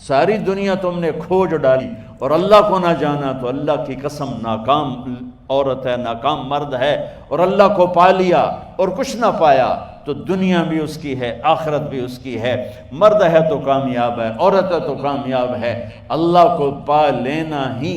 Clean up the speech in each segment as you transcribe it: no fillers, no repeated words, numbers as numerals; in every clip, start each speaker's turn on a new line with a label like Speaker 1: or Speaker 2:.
Speaker 1: ساری دنیا تم نے کھوج ڈالی اور اللہ کو نہ جانا تو اللہ کی قسم ناکام عورت ہے، ناکام مرد ہے، اور اللہ کو پا لیا اور کچھ نہ پایا تو دنیا بھی اس کی ہے، آخرت بھی اس کی ہے۔ مرد ہے تو کامیاب ہے، عورت ہے تو کامیاب ہے۔ اللہ کو پا لینا ہی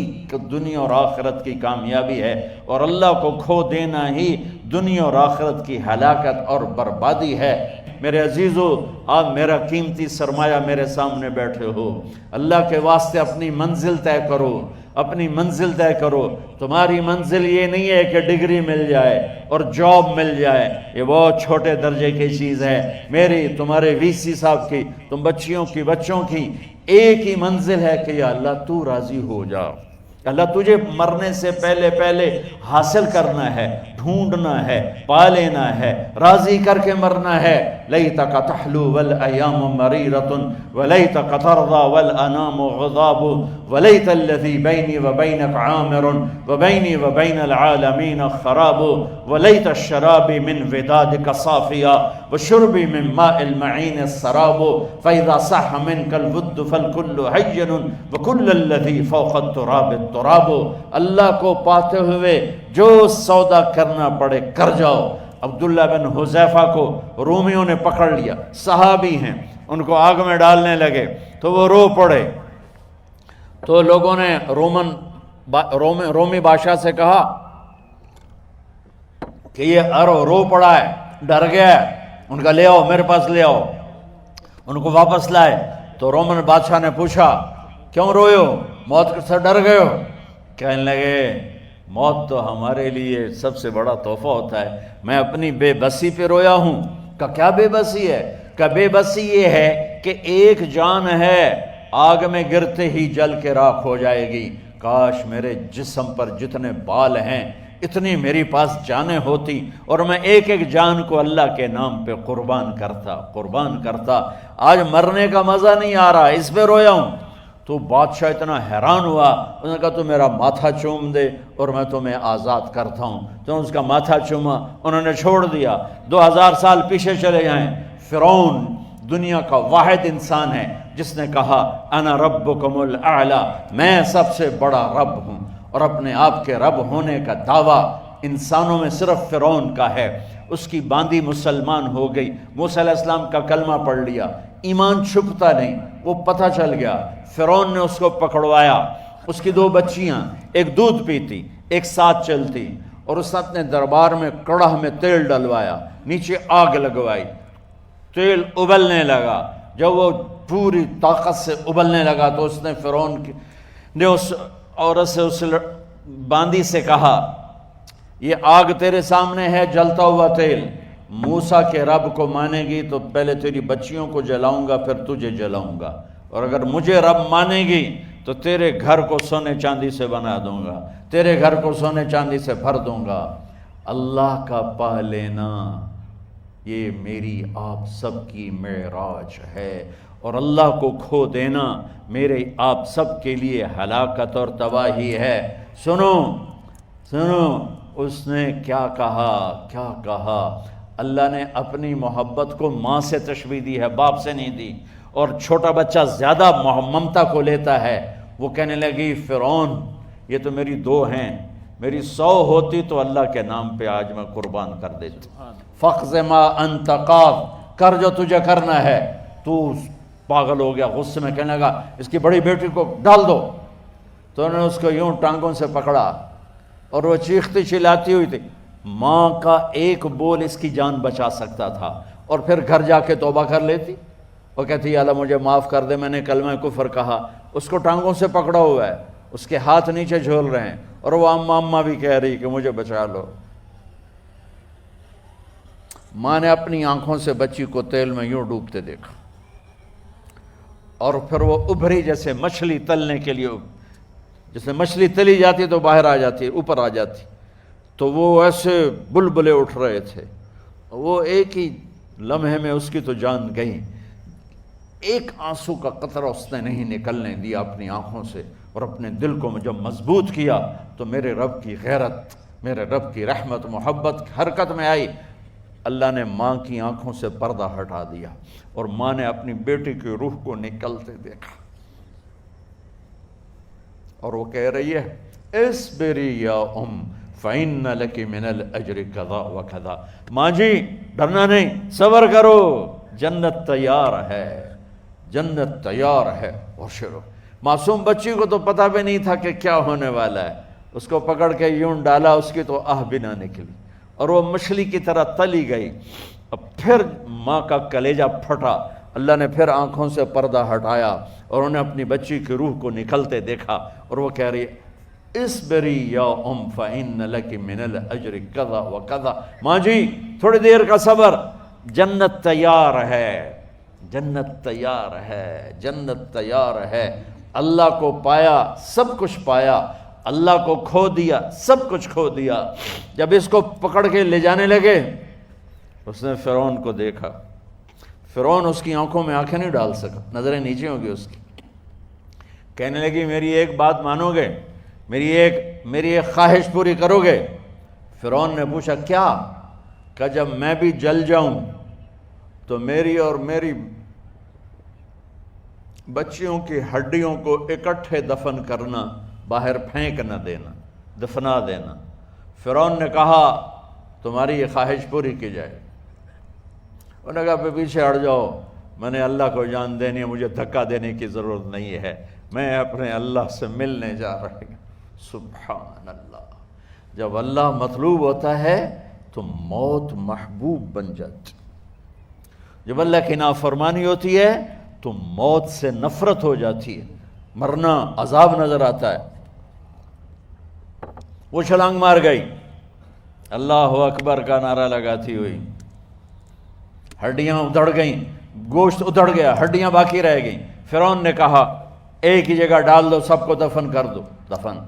Speaker 1: دنیا اور آخرت کی کامیابی ہے، اور اللہ کو کھو دینا ہی دنیا اور آخرت کی ہلاکت اور بربادی ہے۔ میرے عزیزو، آپ میرا قیمتی سرمایہ میرے سامنے بیٹھے ہو، اللہ کے واسطے اپنی منزل طے کرو، اپنی منزل طے کرو۔ تمہاری منزل یہ نہیں ہے کہ ڈگری مل جائے اور جاب مل جائے، یہ بہت چھوٹے درجے کی چیز ہے۔ میری، تمہارے وی سی صاحب کی، تم بچیوں کی، بچوں کی ایک ہی منزل ہے کہ یا اللہ تو راضی ہو جا۔ اللہ تجھے مرنے سے پہلے پہلے حاصل کرنا ہے، ڈھونڈنا ہے، پا لینا ہے، راضی کر کے مرنا ہے۔ لیتک تحلو والایام مریرۃ ولیتک ترضی والانام غضاب ولیت الذی بینی وبینک عامر وبینی وبین العالمین خراب ولیت الشراب من ودادک صافیا وشربی من ماء المعین السراب فاذا صح منک الود فالکل حین وکل الذی فوق التراب التراب۔ اللہ کو پاتے ہوئے جو سودا کرنا پڑے کر جاؤ۔ عبداللہ بن حذیفہ کو رومیوں نے پکڑ لیا، صحابی ہیں، ان کو آگ میں ڈالنے لگے تو وہ رو پڑے، تو لوگوں نے رومی بادشاہ سے کہا کہ یہ رو پڑا ہے، ڈر گیا ہے، ان کا لے آؤ، میرے پاس لے آؤ۔ ان کو واپس لائے تو رومن بادشاہ نے پوچھا کیوں روئے ہو، موت سے ڈر گئے ہو؟ کہنے لگے موت تو ہمارے لیے سب سے بڑا تحفہ ہوتا ہے، میں اپنی بے بسی پہ رویا ہوں۔ کہ کیا بے بسی ہے؟ کہ بے بسی یہ ہے کہ ایک جان ہے، آگ میں گرتے ہی جل کے راکھ ہو جائے گی، کاش میرے جسم پر جتنے بال ہیں اتنی میری پاس جانیں ہوتی اور میں ایک ایک جان کو اللہ کے نام پہ قربان کرتا۔ آج مرنے کا مزہ نہیں آ رہا، اس پہ رویا ہوں۔ تو بادشاہ اتنا حیران ہوا، اس نے کہا تو میرا ماتھا چوم دے اور میں تمہیں آزاد کرتا ہوں۔ تو اس کا ماتھا چوما، انہوں نے چھوڑ دیا۔ 2000 سال پیچھے چلے جائیں، فرعون دنیا کا واحد انسان ہے جس نے کہا انا ربکم الاعلی، میں سب سے بڑا رب ہوں، اور اپنے آپ کے رب ہونے کا دعویٰ انسانوں میں صرف فرعون کا ہے۔ اس کی باندی مسلمان ہو گئی، موسیٰ علیہ السلام کا کلمہ پڑھ لیا، ایمان چھپتا نہیں، وہ پتہ چل گیا۔ فرعون نے اس کو پکڑوایا، اس کی 2 بچیاں، ایک دودھ پیتی ایک ساتھ چلتی، اور اس نے اپنے دربار میں کڑاہ میں تیل ڈلوایا، نیچے آگ لگوائی، تیل ابلنے لگا۔ جب وہ پوری طاقت سے ابلنے لگا تو اس نے فرعون نے اس عورت سے، اس باندی سے کہا یہ آگ تیرے سامنے ہے، جلتا ہوا تیل، موسیٰ کے رب کو مانے گی تو پہلے تیری بچیوں کو جلاؤں گا پھر تجھے جلاؤں گا، اور اگر مجھے رب مانے گی تو تیرے گھر کو سونے چاندی سے بنا دوں گا، تیرے گھر کو سونے چاندی سے بھر دوں گا۔ اللہ کا پا لینا یہ میری آپ سب کی معراج ہے، اور اللہ کو کھو دینا میرے آپ سب کے لیے ہلاکت اور تباہی ہے۔ سنو اس نے کیا کہا؟ اللہ نے اپنی محبت کو ماں سے تشبیہ دی ہے، باپ سے نہیں دی، اور چھوٹا بچہ زیادہ ممتا کو لیتا ہے۔ وہ کہنے لگی فرعون یہ تو میری 2 ہیں، میری 100 ہوتی تو اللہ کے نام پہ آج میں قربان کر دیتی۔ فَقْضِ مَا أَنْتَ قَاضٍ، کر جو تجھے کرنا ہے۔ تو پاگل ہو گیا، غصے میں کہنے لگا اس کی بڑی بیٹی کو ڈال دو۔ تو انہوں نے اس کو یوں ٹانگوں سے پکڑا اور وہ چیختی چلاتی ہوئی تھی۔ ماں کا ایک بول اس کی جان بچا سکتا تھا، اور پھر گھر جا کے توبہ کر لیتی، وہ کہتی یا اللہ مجھے معاف کر دے، میں نے کلمہ کفر کہا۔ اس کو ٹانگوں سے پکڑا ہوا ہے، اس کے ہاتھ نیچے جھول رہے ہیں، اور وہ اماں بھی کہہ رہی کہ مجھے بچا لو۔ ماں نے اپنی آنکھوں سے بچی کو تیل میں یوں ڈوبتے دیکھا، اور پھر وہ ابھری جیسے مچھلی تلنے کے لیے، جیسے مچھلی تلی جاتی تو باہر آ جاتی، اوپر آ جاتی، تو وہ ایسے بلبلے اٹھ رہے تھے۔ وہ ایک ہی لمحے میں اس کی تو جان گئی، ایک آنسو کا قطرہ اس نے نہیں نکلنے دیا اپنی آنکھوں سے، اور اپنے دل کو جب مضبوط کیا تو میرے رب کی غیرت، میرے رب کی رحمت محبت حرکت میں آئی۔ اللہ نے ماں کی آنکھوں سے پردہ ہٹا دیا، اور ماں نے اپنی بیٹی کی روح کو نکلتے دیکھا۔ اور وہ کہہ رہی ہے اصبری یا فإن لک من الأجر کذا و کذا، ماں جی ڈرنا نہیں، صبر کرو، جنت تیار ہے، جنت تیار ہے، اور شروع۔ معصوم بچی کو تو پتہ بھی نہیں تھا کہ کیا ہونے والا ہے، اس کو پکڑ کے یوں ڈالا، اس کی تو آہ بھی نہ نکلی اور وہ مچھلی کی طرح تلی گئی۔ اب پھر ماں کا کلیجہ پھٹا، اللہ نے پھر آنکھوں سے پردہ ہٹایا اور انہیں اپنی بچی کی روح کو نکلتے دیکھا، اور وہ کہہ رہی ہے اصبری یا فإن لک من الأجر کذا و کذا، ماں جی تھوڑی دیر کا صبر، جنت تیار ہے، جنت تیار ہے، جنت تیار ہے۔ اللہ کو پایا سب کچھ پایا، اللہ کو کھو دیا سب کچھ کھو دیا۔ جب اس کو پکڑ کے لے جانے لگے، اس نے فرعون کو دیکھا، فرعون اس کی آنکھوں میں آنکھیں نہیں ڈال سکا، نظریں نیچے ہوں گی اس کی۔ کہنے لگی میری ایک بات مانو گے، میری ایک خواہش پوری کرو گے؟ فرعون نے پوچھا کیا؟ کہ جب میں بھی جل جاؤں تو میری اور میری بچیوں کی ہڈیوں کو اکٹھے دفن کرنا، باہر پھینک نہ دینا، دفنا دینا۔ فرعون نے کہا تمہاری یہ خواہش پوری کی جائے۔ انہوں نے کہا پیچھے ہٹ جاؤ، میں نے اللہ کو جان دینی ہے، مجھے دھکا دینے کی ضرورت نہیں ہے، میں اپنے اللہ سے ملنے جا رہی ہوں۔ سبحان اللہ، جب اللہ مطلوب ہوتا ہے تو موت محبوب بن جاتی، جب اللہ کی نافرمانی ہوتی ہے تو موت سے نفرت ہو جاتی ہے، مرنا عذاب نظر آتا ہے۔ وہ چھلانگ مار گئی، اللہ اکبر کا نعرہ لگاتی ہوئی، ہڈیاں ادھڑ گئیں، گوشت ادھڑ گیا، ہڈیاں باقی رہ گئیں۔ فرعون نے کہا ایک ہی جگہ ڈال دو، سب کو دفن کر دو۔ دفن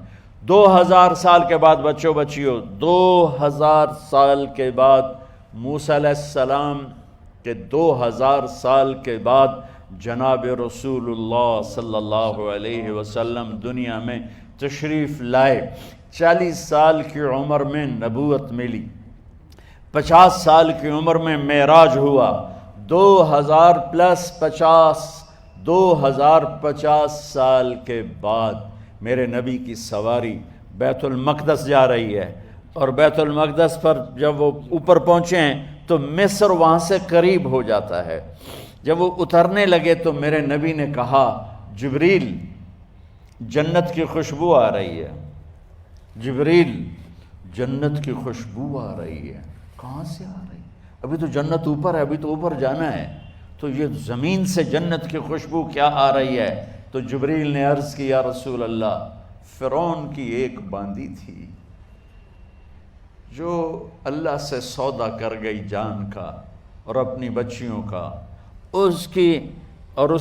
Speaker 1: 2000 سال کے بعد، بچوں بچیوں 2000 سال کے بعد، موسیٰ علیہ السلام کے 2000 سال کے بعد جناب رسول اللہ صلی اللہ علیہ وسلم دنیا میں تشریف لائے۔ 40 سال کی عمر میں نبوت ملی، 50 سال کی عمر میں معراج ہوا، 2000 پلس 50، 2050 سال کے بعد میرے نبی کی سواری بیت المقدس جا رہی ہے، اور بیت المقدس پر جب وہ اوپر پہنچے ہیں تو مصر وہاں سے قریب ہو جاتا ہے۔ جب وہ اترنے لگے تو میرے نبی نے کہا جبریل جنت کی خوشبو آ رہی ہے، جبریل جنت کی خوشبو آ رہی ہے۔ کہاں سے آ رہی ہے؟ ابھی تو جنت اوپر ہے، ابھی تو اوپر جانا ہے، تو یہ زمین سے جنت کی خوشبو کیا آ رہی ہے؟ تو جبریل نے عرض کی یا رسول اللہ، فرعون کی ایک باندی تھی جو اللہ سے سودا کر گئی جان کا اور اپنی بچیوں کا، اس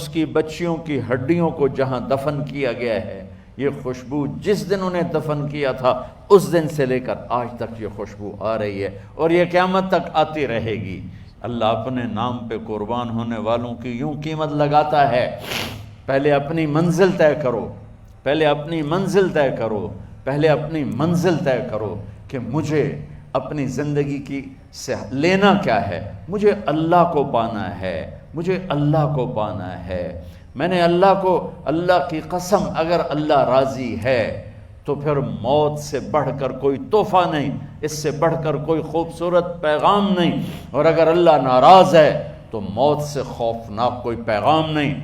Speaker 1: کی بچیوں کی ہڈیوں کو جہاں دفن کیا گیا ہے، یہ خوشبو جس دن انہیں دفن کیا تھا اس دن سے لے کر آج تک یہ خوشبو آ رہی ہے، اور یہ قیامت تک آتی رہے گی۔ اللہ اپنے نام پہ قربان ہونے والوں کی یوں قیمت لگاتا ہے، پہلے اپنی منزل طے کرو، پہلے اپنی منزل طے کرو، پہلے اپنی منزل طے کرو کہ مجھے اپنی زندگی کی سے لینا کیا ہے، مجھے اللہ کو پانا ہے، مجھے اللہ کو پانا ہے۔ میں نے اللہ کی قسم، اگر اللہ راضی ہے تو پھر موت سے بڑھ کر کوئی تحفہ نہیں، اس سے بڑھ کر کوئی خوبصورت پیغام نہیں، اور اگر اللہ ناراض ہے تو موت سے خوفناک کوئی پیغام نہیں۔